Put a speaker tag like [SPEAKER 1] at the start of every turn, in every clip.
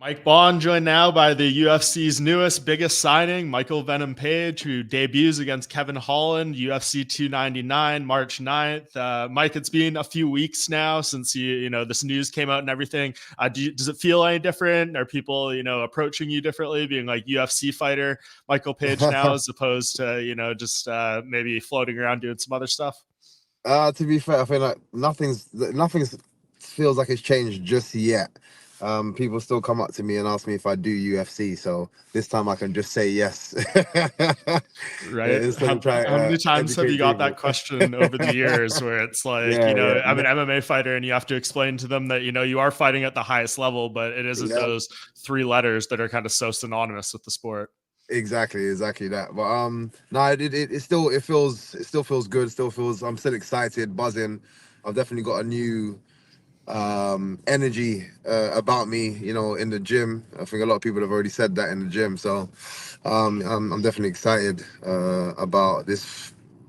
[SPEAKER 1] Mike Bohn joined now by the UFC's newest, biggest signing, Michael Venom Page, who debuts against Kevin Holland, UFC 299, March 9th. Mike, it's been a few weeks now since this news came out and everything. Does it feel any different? Are people, approaching you differently, being like UFC fighter Michael Page now, as opposed to, just maybe floating around doing some other stuff?
[SPEAKER 2] To be fair, I feel like nothing feels like it's changed just yet. People still come up to me and ask me if I do UFC, so this time I can just say yes.
[SPEAKER 1] Right?
[SPEAKER 2] Instead
[SPEAKER 1] How,
[SPEAKER 2] of try
[SPEAKER 1] how many times have you
[SPEAKER 2] educate
[SPEAKER 1] got that
[SPEAKER 2] people.
[SPEAKER 1] question over the years where it's like,
[SPEAKER 2] Yeah, yeah,
[SPEAKER 1] I'm an MMA fighter and you have to explain to them that, you are fighting at the highest level, but it isn't
[SPEAKER 2] yeah.
[SPEAKER 1] those three letters that are kind of so synonymous with the sport.
[SPEAKER 2] Exactly that. But no, it still feels good. Still feels I'm still excited, buzzing. I've definitely got a new energy about me, in the gym. I think a lot of people have already said that in the gym. So I'm definitely excited about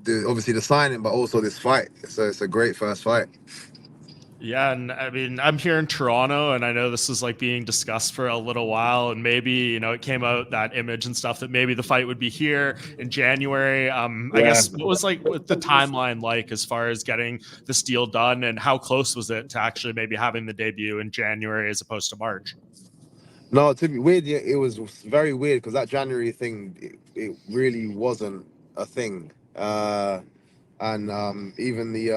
[SPEAKER 2] obviously the signing, but also this fight. So it's a great first fight.
[SPEAKER 1] Yeah, and I mean, I'm here in Toronto, and I know this is like being discussed for a little while, and maybe it came out that image and stuff that maybe the fight would be here in January. I
[SPEAKER 2] Yeah.
[SPEAKER 1] guess what was what the timeline like as far as getting this deal done, and how close was it to actually maybe having the debut in January as opposed to March?
[SPEAKER 2] No, to be weird, yeah, it was very weird because that January thing, it really wasn't a thing. And even the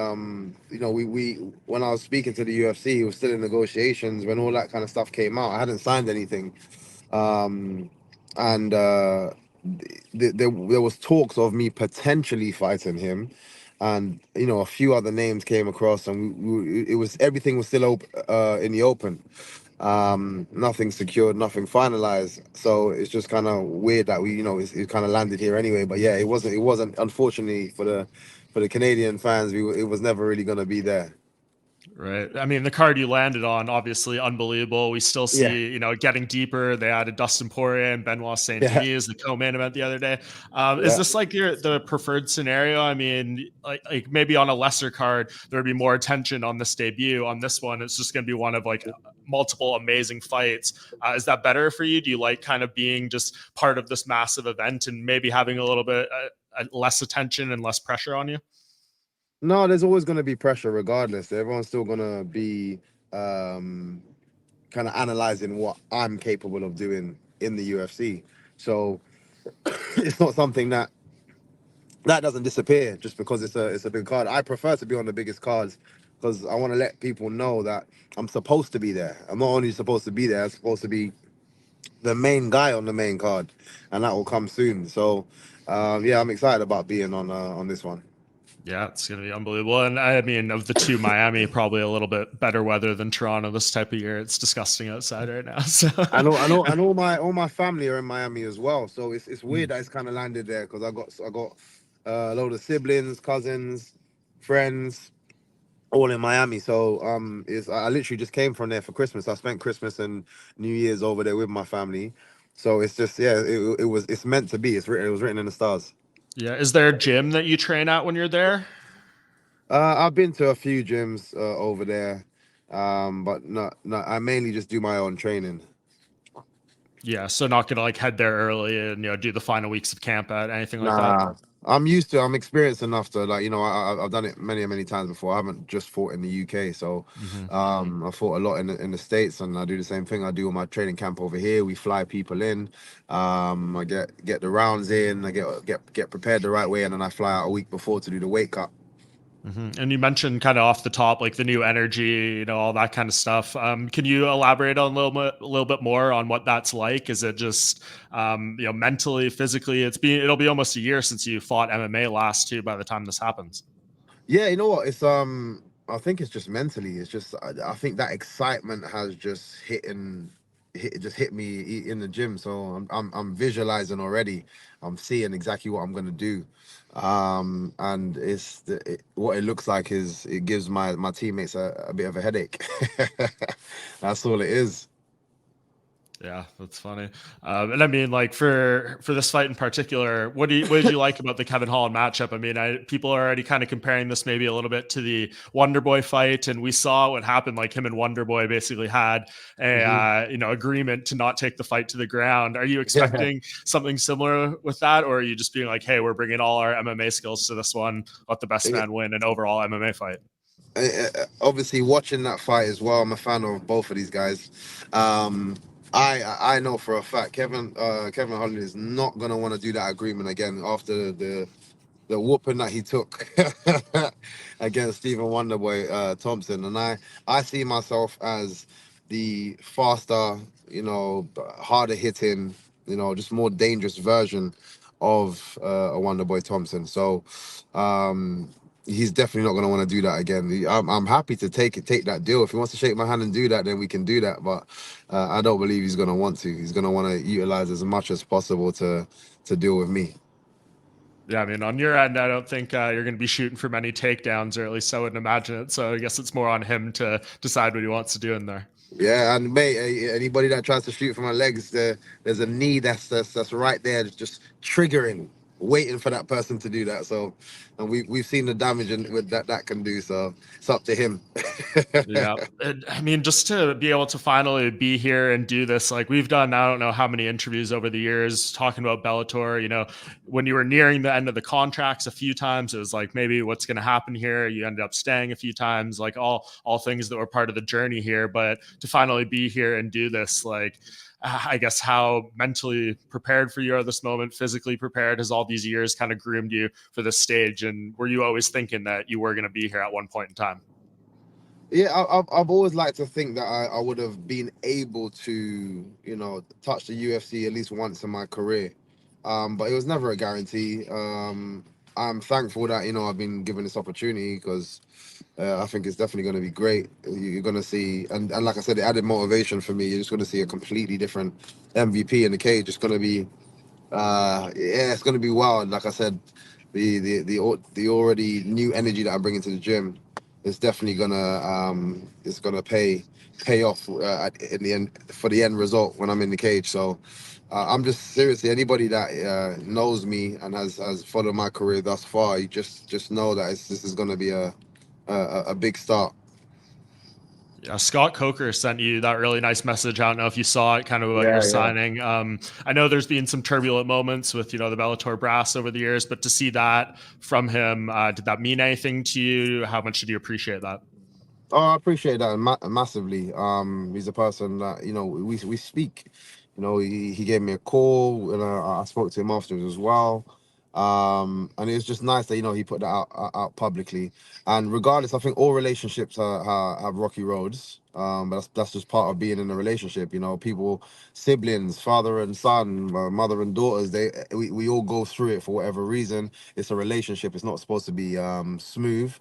[SPEAKER 2] we when I was speaking to the UFC, he was still in negotiations when all that kind of stuff came out. I hadn't signed anything, um, and there was talks of me potentially fighting him, and a few other names came across, and it was everything was still open in the open. Nothing secured, nothing finalized. So it's just kind of weird that it kind of landed here anyway. But yeah, it wasn't unfortunately for the Canadian fans, it was never really going to be there.
[SPEAKER 1] Right. I mean, the card you landed on, obviously unbelievable. We still
[SPEAKER 2] Yeah,
[SPEAKER 1] see, getting deeper. They added Dustin Poirier and Benoit Saint
[SPEAKER 2] yeah,
[SPEAKER 1] Denis as the co-main event the other day. Is
[SPEAKER 2] yeah.
[SPEAKER 1] this like the preferred scenario? I mean, like maybe on a lesser card, there would be more attention on this debut. On this one, it's just going to be one of like multiple amazing fights. Is that better for you? Do you like kind of being just part of this massive event and maybe having a little bit less attention and less pressure on you?
[SPEAKER 2] No, there's always going to be pressure regardless. Everyone's still going to be um, kind of analyzing what I'm capable of doing in the UFC. So it's not something that doesn't disappear just because it's a big card. I prefer to be on the biggest cards because I want to let people know that I'm supposed to be there. I'm not only supposed to be there, I'm supposed to be the main guy on the main card, and that will come soon. So, yeah, I'm excited about being on this one.
[SPEAKER 1] Yeah, it's going to be unbelievable. And I mean, of the two, Miami, probably a little bit better weather than Toronto this type of year. It's disgusting outside right now. So,
[SPEAKER 2] And all my family are in Miami as well. So it's weird that it's kind of landed there because I got a load of siblings, cousins, friends, all in Miami. So it's I literally just came from there for Christmas. I spent Christmas and New Year's over there with my family. So it's just yeah, it's meant to be. It was written in the stars.
[SPEAKER 1] yeah. Is there a gym that you train at when you're there?
[SPEAKER 2] I've been to a few gyms over there, but not. I mainly just do my own training.
[SPEAKER 1] Yeah. So, not going to like head there early and, do the final weeks of camp at anything like that.
[SPEAKER 2] Nah, I'm used to. I'm experienced enough to like I've done it many times before. I haven't just fought in the UK, so
[SPEAKER 1] Mm-hmm.
[SPEAKER 2] I fought a lot in the States, and I do the same thing. I do all my training camp over here. We fly people in. I get the rounds in. I get prepared the right way, and then I fly out a week before to do the weight cut.
[SPEAKER 1] Mm-hmm. And you mentioned kind of off the top, like the new energy, all that kind of stuff. Can you elaborate on a little bit more on what that's like? Is it just, mentally, physically? It'll be almost a year since you fought MMA last too. By the time this happens.
[SPEAKER 2] Yeah, you know what? I think it's just mentally. It's just I think that excitement has just hit me in the gym. So I'm visualizing already. I'm seeing exactly what I'm gonna do, and what it looks like is it gives my teammates a bit of a headache. That's all it is.
[SPEAKER 1] Yeah, that's funny. And I mean, like for this fight in particular, what did you like about the Kevin Holland matchup? I mean, people are already kind of comparing this maybe a little bit to the Wonder Boy fight, and we saw what happened. Like him and Wonder Boy basically had a
[SPEAKER 2] Hmm.
[SPEAKER 1] agreement to not take the fight to the ground. Are you
[SPEAKER 2] Yeah.
[SPEAKER 1] expecting something similar with that, or are you just being like, hey, we're bringing all our MMA skills to this one, let the best man win an overall MMA fight?
[SPEAKER 2] Obviously, watching that fight as well, I'm a fan of both of these guys. Um, I know for a fact Kevin Holland is not gonna want to do that agreement again after the whooping that he took against Stephen Wonderboy Thompson, and I see myself as the faster, harder hitting, just more dangerous version of a Wonderboy Thompson. So he's definitely not going to want to do that again. I'm happy to take that deal. If he wants to shake my hand and do that, then we can do that. But I don't believe he's going to want to. He's going to want to utilize as much as possible to deal with me.
[SPEAKER 1] Yeah, I mean, on your end, I don't think you're going to be shooting for many takedowns, or at least I wouldn't imagine it. So I guess it's more on him to decide what he wants to do in there.
[SPEAKER 2] Yeah, and mate, anybody that tries to shoot for my legs, there's a knee that's right there, just triggering, waiting for that person to do that. So, and we've seen the damage with that can do. So it's up to him.
[SPEAKER 1] Yeah. And, I mean, just to be able to finally be here and do this, like we've done, I don't know how many interviews over the years talking about Bellator. When you were nearing the end of the contracts a few times, it was like maybe what's going to happen here. You ended up staying a few times, like all things that were part of the journey here. But to finally be here and do this, like I guess how mentally prepared for you are this moment, physically prepared, has all these years kind of groomed you for this stage? And were you always thinking that you were going to be here at one point in time?
[SPEAKER 2] Yeah, I've always liked to think that I would have been able to, touch the UFC at least once in my career. But it was never a guarantee. I'm thankful that, I've been given this opportunity because I think it's definitely going to be great. You're going to see, and like I said, it added motivation for me. You're just going to see a completely different MVP in the cage. It's going to be, yeah, it's going to be wild. Like I said, the already new energy that I'm bringing to the gym is definitely it's gonna pay off in the end for the end result when I'm in the cage. So I'm just seriously anybody that knows me and has followed my career thus far, you just know that this is gonna be a big start.
[SPEAKER 1] Yeah, Scott Coker sent you that really nice message. I don't know if you saw it, kind of about your
[SPEAKER 2] Yeah, yeah.
[SPEAKER 1] signing. I know there's been some turbulent moments with the Bellator brass over the years, but to see that from him, did that mean anything to you? How much did you appreciate that?
[SPEAKER 2] Oh, I appreciate that massively. He's a person that we speak. He gave me a call, and I spoke to him afterwards as well. And it was just nice that he put that out publicly. And regardless, I think all relationships have rocky roads. But that's just part of being in a relationship. People, siblings, father and son, mother and daughters. We all go through it for whatever reason. It's a relationship. It's not supposed to be smooth.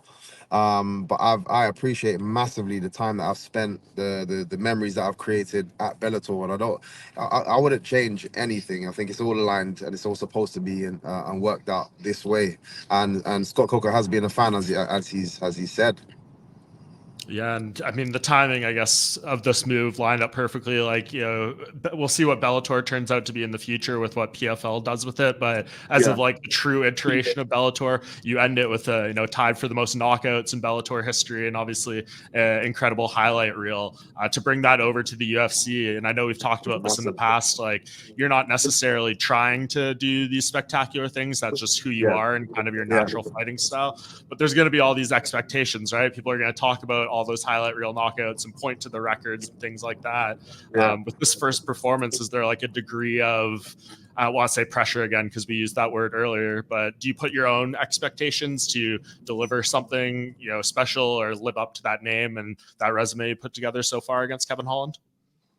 [SPEAKER 2] But I appreciate massively the time that I've spent, the memories that I've created at Bellator, and I wouldn't change anything. I think it's all aligned and it's all supposed to be and worked out this way. And Scott Coker has been a fan as he said.
[SPEAKER 1] Yeah, and I mean the timing, I guess, of this move lined up perfectly. Like, we'll see what Bellator turns out to be in the future with what PFL does with it. But as
[SPEAKER 2] Yeah.
[SPEAKER 1] of like the true iteration of Bellator, you end it with a tied for the most knockouts in Bellator history, and obviously an incredible highlight reel. To bring that over to the UFC, and I know we've talked about this in the
[SPEAKER 2] Massive.
[SPEAKER 1] past. Like, you're not necessarily trying to do these spectacular things. That's just who you
[SPEAKER 2] Yeah.
[SPEAKER 1] are and kind of your
[SPEAKER 2] Yeah.
[SPEAKER 1] natural fighting style. But there's going to be all these expectations, right? People are going to talk about all those highlight reel knockouts and point to the records and things like that.
[SPEAKER 2] Yeah.
[SPEAKER 1] With this first performance, is there like a degree of, I don't want to say pressure again because we used that word earlier, but do you put your own expectations to deliver something special or live up to that name and that resume you put together so far against Kevin Holland?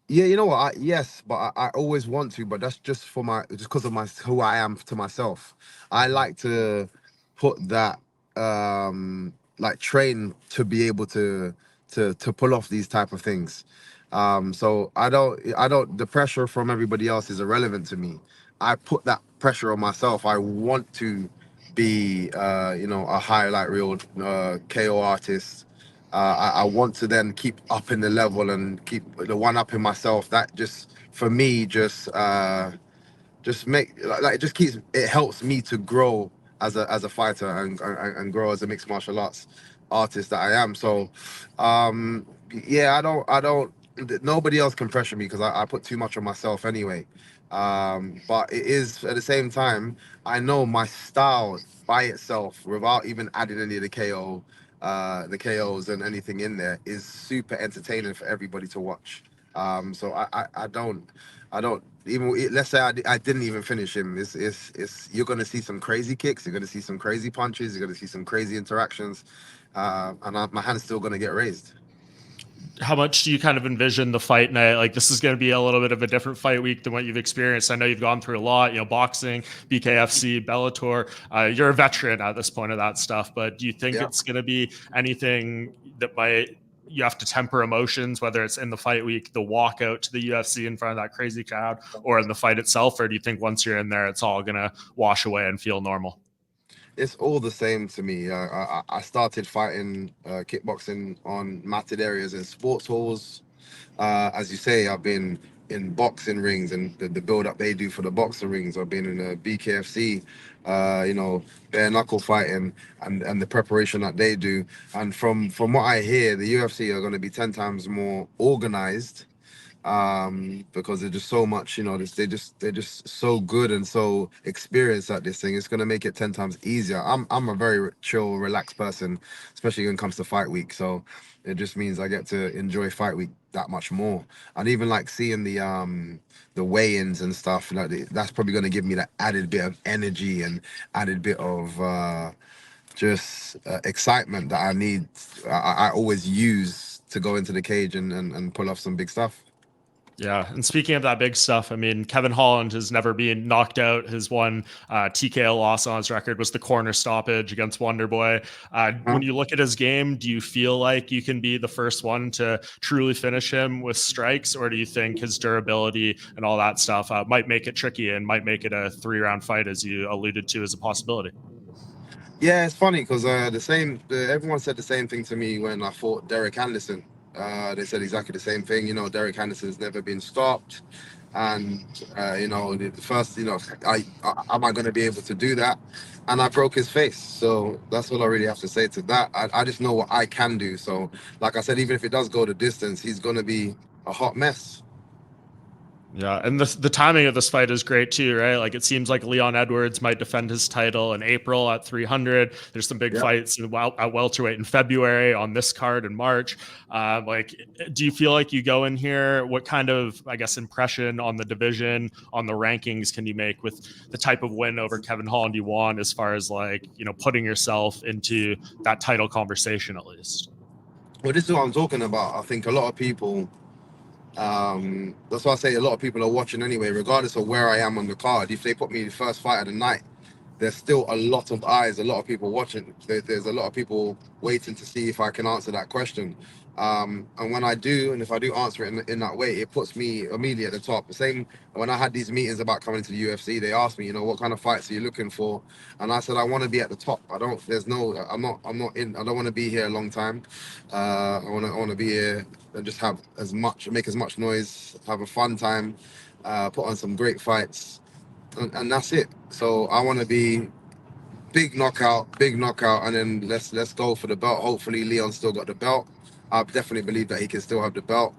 [SPEAKER 2] Yeah, you know what? Yes, but I always want to, but that's just because of who I am to myself. I like to put that like train to be able to pull off these type of things. So I don't the pressure from everybody else is irrelevant to me. I put that pressure on myself. I want to be a highlight reel KO artist. I want to then keep up in the level and keep the one up in myself. That just for me, just make like it just keeps it helps me to grow as a fighter and grow as a mixed martial arts artist that I am. So yeah, I don't nobody else can pressure me because I put too much on myself anyway. But it is at the same time, I know my style by itself without even adding any of the KOs and anything in there is super entertaining for everybody to watch. So I don't even let's say I didn't even finish him. It's you're gonna see some crazy kicks, you're gonna see some crazy punches, you're gonna see some crazy interactions, my hand's still gonna get raised.
[SPEAKER 1] How much do you kind of envision the fight night? Like, this is going to be a little bit of a different fight week than what you've experienced. I know you've gone through a lot, boxing, BKFC, Bellator. You're a veteran at this point of that stuff, but do you think
[SPEAKER 2] Yeah.
[SPEAKER 1] it's going to be anything that might you have to temper emotions, whether it's in the fight week, the walkout to the UFC in front of that crazy crowd, or in the fight itself? Or do you think once you're in there, it's all going to wash away and feel normal?
[SPEAKER 2] It's all the same to me. I started fighting kickboxing on matted areas in sports halls. As you say, I've been in boxing rings and the build up they do for the boxing rings. I've been in a BKFC, bare knuckle fighting and the preparation that they do. And from what I hear, the UFC are going to be 10 times more organized because they're just so much, they're just so good and so experienced at this thing. It's gonna make it 10 times easier. I'm a very chill, relaxed person, especially when it comes to fight week. So it just means I get to enjoy fight week that much more. And even like seeing the weigh-ins and stuff, that's probably gonna give me that added bit of energy and added bit of just excitement that I need. I always use to go into the cage and pull off some big stuff.
[SPEAKER 1] Yeah, and speaking of that big stuff, I mean, Kevin Holland has never been knocked out. His one TKO loss on his record was the corner stoppage against Wonderboy. When you look at his game, do you feel like you can be the first one to truly finish him with strikes, or do you think his durability and all that stuff might make it tricky and might make it a 3 round fight, as you alluded to as a possibility?
[SPEAKER 2] Yeah, it's funny because everyone said the same thing to me when I fought Derek Anderson. They said exactly the same thing. Derek Anderson's never been stopped, and the first, am I going to be able to do that? And I broke his face. So that's all I really have to say to that. I just know what I can do. So, like I said, even if it does go the distance, he's going to be a hot mess.
[SPEAKER 1] Yeah, and the timing of this fight is great too, right? Like, it seems like Leon Edwards might defend his title in April at 300. There's some big
[SPEAKER 2] Yeah.
[SPEAKER 1] fights at welterweight in February, on this card in March. Do you feel like you go in here? What kind of, I guess, impression on the division, on the rankings, can you make with the type of win over Kevin Holland you want, as far as putting yourself into that title conversation at least?
[SPEAKER 2] Well, this is what I'm talking about. I think a lot of people. That's why I say a lot of people are watching anyway, regardless of where I am on the card. If they put me in the first fight of the night, there's still a lot of eyes, a lot of people watching. There's a lot of people waiting to see if I can answer that question. And when I do, and if I do answer it in that way, it puts me immediately at the top. The same when I had these meetings about coming to the UFC, they asked me, what kind of fights are you looking for? And I said, I want to be at the top. I'm not in, I don't want to be here a long time. I want to be here and just make as much noise, have a fun time, put on some great fights, and that's it. So I want to be big knockout, and then let's go for the belt. Hopefully, Leon still got the belt. I definitely believe that he can still have the belt.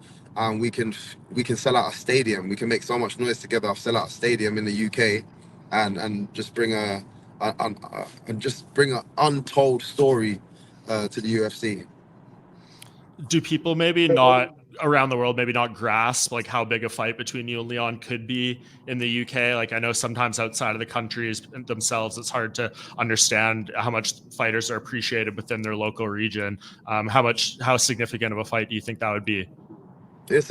[SPEAKER 2] We can sell out a stadium. We can make so much noise together. I'll sell out a stadium in the UK, and just bring an untold story to the UFC.
[SPEAKER 1] Do people maybe not around the world maybe not grasp like how big a fight between you and Leon could be in the UK? Like, I know sometimes outside of the countries themselves, it's hard to understand how much fighters are appreciated within their local region. How significant of a fight do you think that would be?
[SPEAKER 2] It's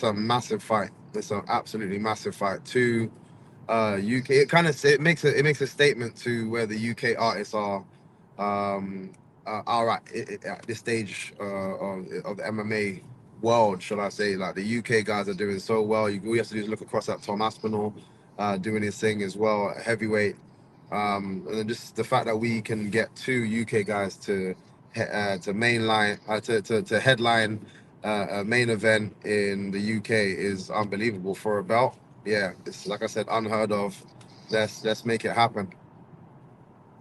[SPEAKER 2] a massive fight. It's an absolutely massive fight. UK. It makes a statement to where the UK artists are at this stage of the MMA world, shall I say? Like, the UK guys are doing so well. All you have to do is look across at Tom Aspinall, doing his thing as well at heavyweight. And then just the fact that we can get two UK guys to mainline to headline a main event in the UK is unbelievable for a belt. Yeah, it's like I said, unheard of. Let's make it happen.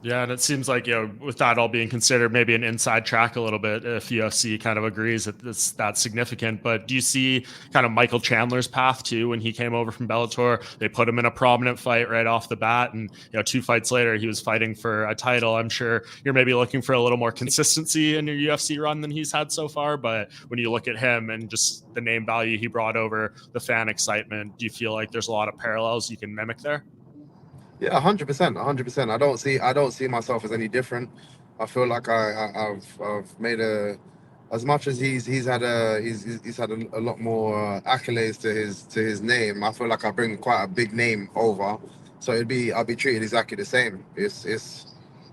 [SPEAKER 1] Yeah, and it seems like, with that all being considered, maybe an inside track a little bit if UFC kind of agrees that it's that significant. But do you see kind of Michael Chandler's path too when he came over from Bellator? They put him in a prominent fight right off the bat, and 2 fights later he was fighting for a title. I'm sure you're maybe looking for a little more consistency in your UFC run than he's had so far. But when you look at him and just the name value he brought over, the fan excitement, do you feel like there's a lot of parallels you can mimic there?
[SPEAKER 2] Yeah, 100%, 100%. I don't see myself as any different. I feel like I've made as much as he's had a lot more accolades to his name. I feel like I bring quite a big name over, so I'll be treated exactly the same.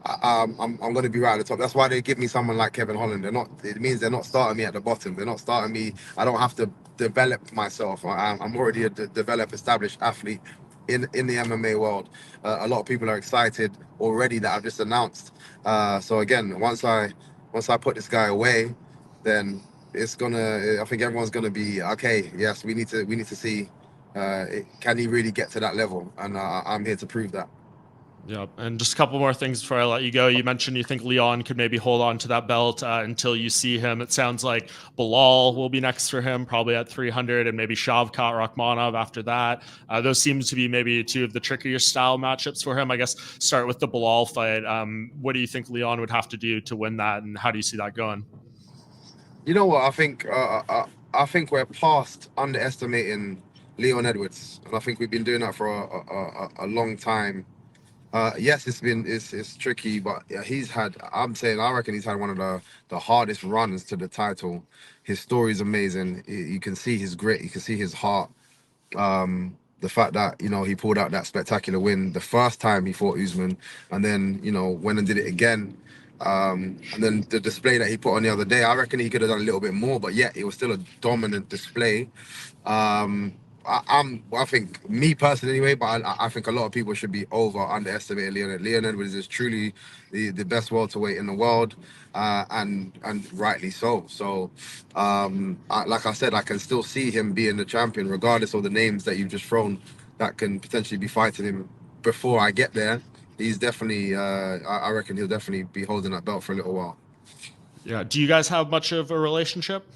[SPEAKER 2] I'm going to be right at the top. That's why they give me someone like Kevin Holland. It means they're not starting me at the bottom. They're not starting me. I don't have to develop myself. I'm already a developed, established athlete in the MMA world. A lot of people are excited already that I've just announced. So again, once I put this guy away, then I think everyone's gonna be okay. Yes, we need to see, can he really get to that level? And I'm here to prove that.
[SPEAKER 1] Yeah, and just a couple more things before I let you go. You mentioned you think Leon could maybe hold on to that belt until you see him. It sounds like Bilal will be next for him, probably at 300, and maybe Shavkat Rakhmonov after that. Those seem to be maybe two of the trickier style matchups for him. I guess start with the Bilal fight. What do you think Leon would have to do to win that, and how do you see that going?
[SPEAKER 2] You know what? I think we're past underestimating Leon Edwards, and I think we've been doing that for a long time. Yes, it's tricky, but yeah, I reckon he's had one of the hardest runs to the title. His story is amazing. You can see his grit, you can see his heart. The fact that he pulled out that spectacular win the first time he fought Usman, and then went and did it again. And then the display that he put on the other day, I reckon he could have done a little bit more, but yet it was still a dominant display. Um, I think me personally anyway, but I think a lot of people should be underestimating Leon. Leon Edwards is truly the best welterweight in the world, and rightly so. So, like I said, I can still see him being the champion, regardless of the names that you've just thrown that can potentially be fighting him before I get there. He's definitely, I reckon he'll definitely be holding that belt for a little while.
[SPEAKER 1] Yeah. Do you guys have much of a relationship,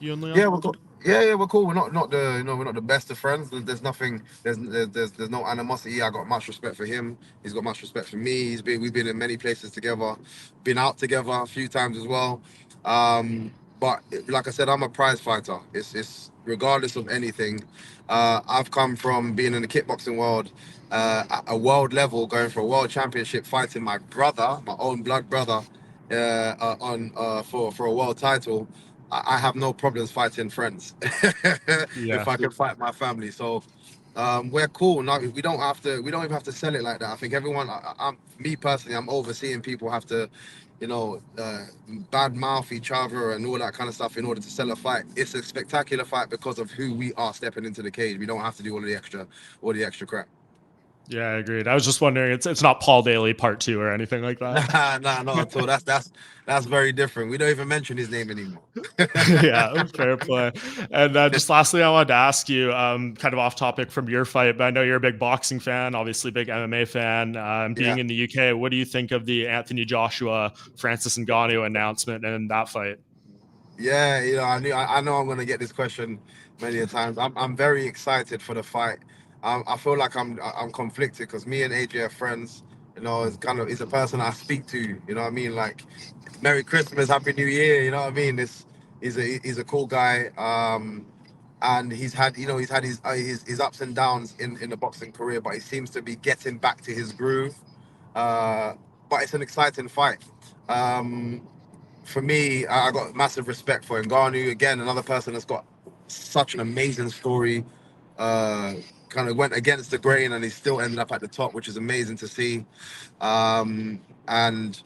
[SPEAKER 1] you and Leon?
[SPEAKER 2] Yeah, we're cool. Yeah, we're cool. We're not the best of friends. There's nothing. There's no animosity. I got much respect for him. He's got much respect for me. We've been in many places together, been out together a few times as well. But like I said, I'm a prize fighter. It's regardless of anything. I've come from being in the kickboxing world, at a world level, going for a world championship, fighting my brother, my own blood brother, on for a world title. I have no problems fighting friends if
[SPEAKER 1] Yeah.
[SPEAKER 2] I can fight my family. So we're cool. No, we don't have to. We don't even have to sell it like that. I think everyone. Me personally, I'm overseeing people have to, bad mouth each other and all that kind of stuff in order to sell a fight. It's a spectacular fight because of who we are stepping into the cage. We don't have to do all the extra crap.
[SPEAKER 1] Yeah, I agreed. I was just wondering, it's not Paul Daly part two or anything like that.
[SPEAKER 2] Nah, not at all. That's very different. We don't even mention his name anymore.
[SPEAKER 1] Yeah, fair play. And just lastly, I wanted to ask you, kind of off topic from your fight, but I know you're a big boxing fan, obviously big MMA fan. Being
[SPEAKER 2] Yeah.
[SPEAKER 1] in the UK, what do you think of the Anthony Joshua Francis Ngannou announcement and that fight?
[SPEAKER 2] Yeah, I know I'm gonna get this question many a times. I'm very excited for the fight. I feel like I'm conflicted because me and AJ are friends. It's a person I speak to. You know what I mean? Like, Merry Christmas, Happy New Year. You know what I mean? He's a cool guy. And he's had his ups and downs in the boxing career, but he seems to be getting back to his groove. Uh, but it's an exciting fight. Um, for me, I got massive respect for Ngannou. Again, another person that's got such an amazing story. Uh, kind of went against the grain and he still ended up at the top, which is amazing to see. And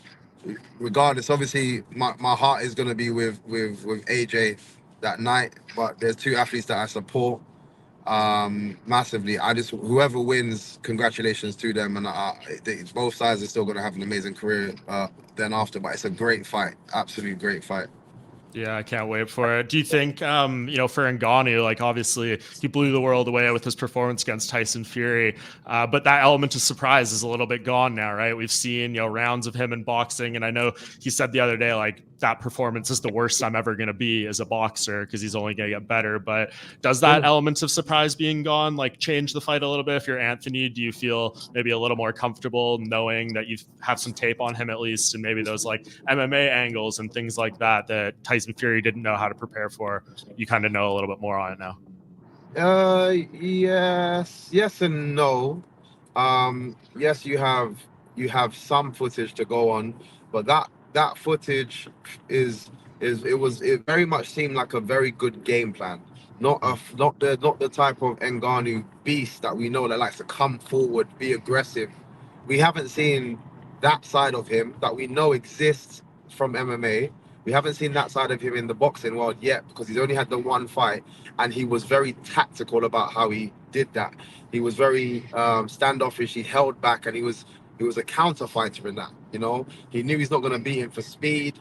[SPEAKER 2] regardless, obviously, my heart is going to be with AJ that night. But there's two athletes that I support massively. Whoever wins, congratulations to them, and both sides are still going to have an amazing career then after. But it's a great fight, absolutely great fight.
[SPEAKER 1] Yeah, I can't wait for it. Do you think, for Ngannou, like obviously he blew the world away with his performance against Tyson Fury, but that element of surprise is a little bit gone now, right? We've seen, rounds of him in boxing, and I know he said the other day, like that performance is the worst I'm ever going to be as a boxer because he's only going to get better. But does that element of surprise being gone like change the fight a little bit? If you're Anthony, do you feel maybe a little more comfortable knowing that you have some tape on him at least, and maybe those like MMA angles and things like that Tyson Fury didn't know how to prepare for? You kind of know a little bit more on it now.
[SPEAKER 2] Yes and no. Yes, you have some footage to go on, but that footage it very much seemed like a very good game plan. Not the type of Ngannou beast that we know that likes to come forward, be aggressive. We haven't seen that side of him that we know exists from MMA. We haven't seen that side of him in the boxing world yet because he's only had the one fight, and he was very tactical about how he did that. He was very standoffish. He held back, and he was a counter fighter in that. He knew he's not going to beat him for speed,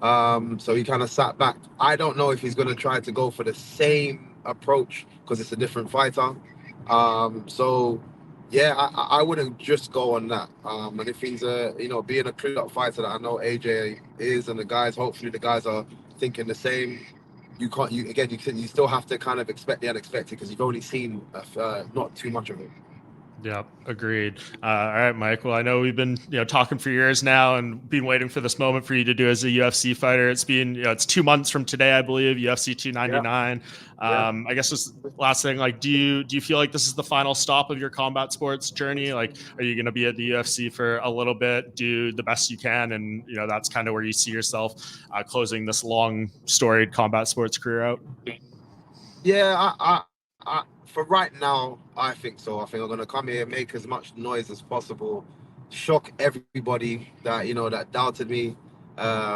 [SPEAKER 2] so he kind of sat back. I don't know if he's going to try to go for the same approach because it's a different fighter. So yeah, I wouldn't just go on that. And if he's being a clear up fighter that I know AJ is, and hopefully the guys are thinking the same. You can't. You still have to kind of expect the unexpected because you've only seen not too much of it.
[SPEAKER 1] Yeah, agreed. All right, Mike. Well, I know we've been talking for years now and been waiting for this moment for you to do as a UFC fighter. It's been it's 2 months from today, I believe, UFC 299.
[SPEAKER 2] Yeah.
[SPEAKER 1] I guess just last thing, like, do you feel like this is the final stop of your combat sports journey? Like, are you going to be at the UFC for a little bit, do the best you can, and that's kind of where you see yourself closing this long, storied combat sports career out?
[SPEAKER 2] Yeah, for right now, I think so. I think I'm gonna come here, make as much noise as possible, shock everybody that doubted me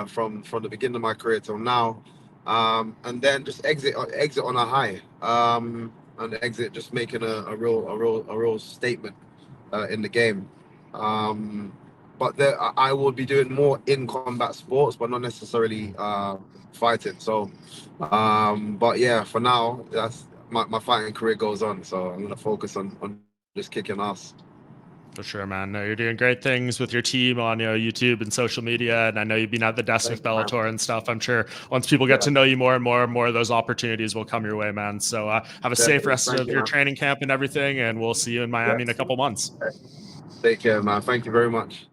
[SPEAKER 2] from the beginning of my career till now, and then just exit on a high, and exit just making a real statement in the game. Um, but I will be doing more in combat sports, but not necessarily fighting. So, but yeah, for now, that's my fighting career goes on. So I'm gonna focus on just kicking ass.
[SPEAKER 1] For sure, man. No, you're doing great things with your team on YouTube and social media, and I know you've been at the desk
[SPEAKER 2] Thank
[SPEAKER 1] with
[SPEAKER 2] you, man.
[SPEAKER 1] Bellator and stuff. I'm sure once people get
[SPEAKER 2] Yeah,
[SPEAKER 1] to know you more and more, more of those opportunities will come your way, man. So have a safe
[SPEAKER 2] definitely.
[SPEAKER 1] rest
[SPEAKER 2] Thank
[SPEAKER 1] of
[SPEAKER 2] you,
[SPEAKER 1] your
[SPEAKER 2] man.
[SPEAKER 1] training camp and everything, and we'll see you in
[SPEAKER 2] Yeah.
[SPEAKER 1] Miami in a couple months.
[SPEAKER 2] Take care, man. Thank you very much.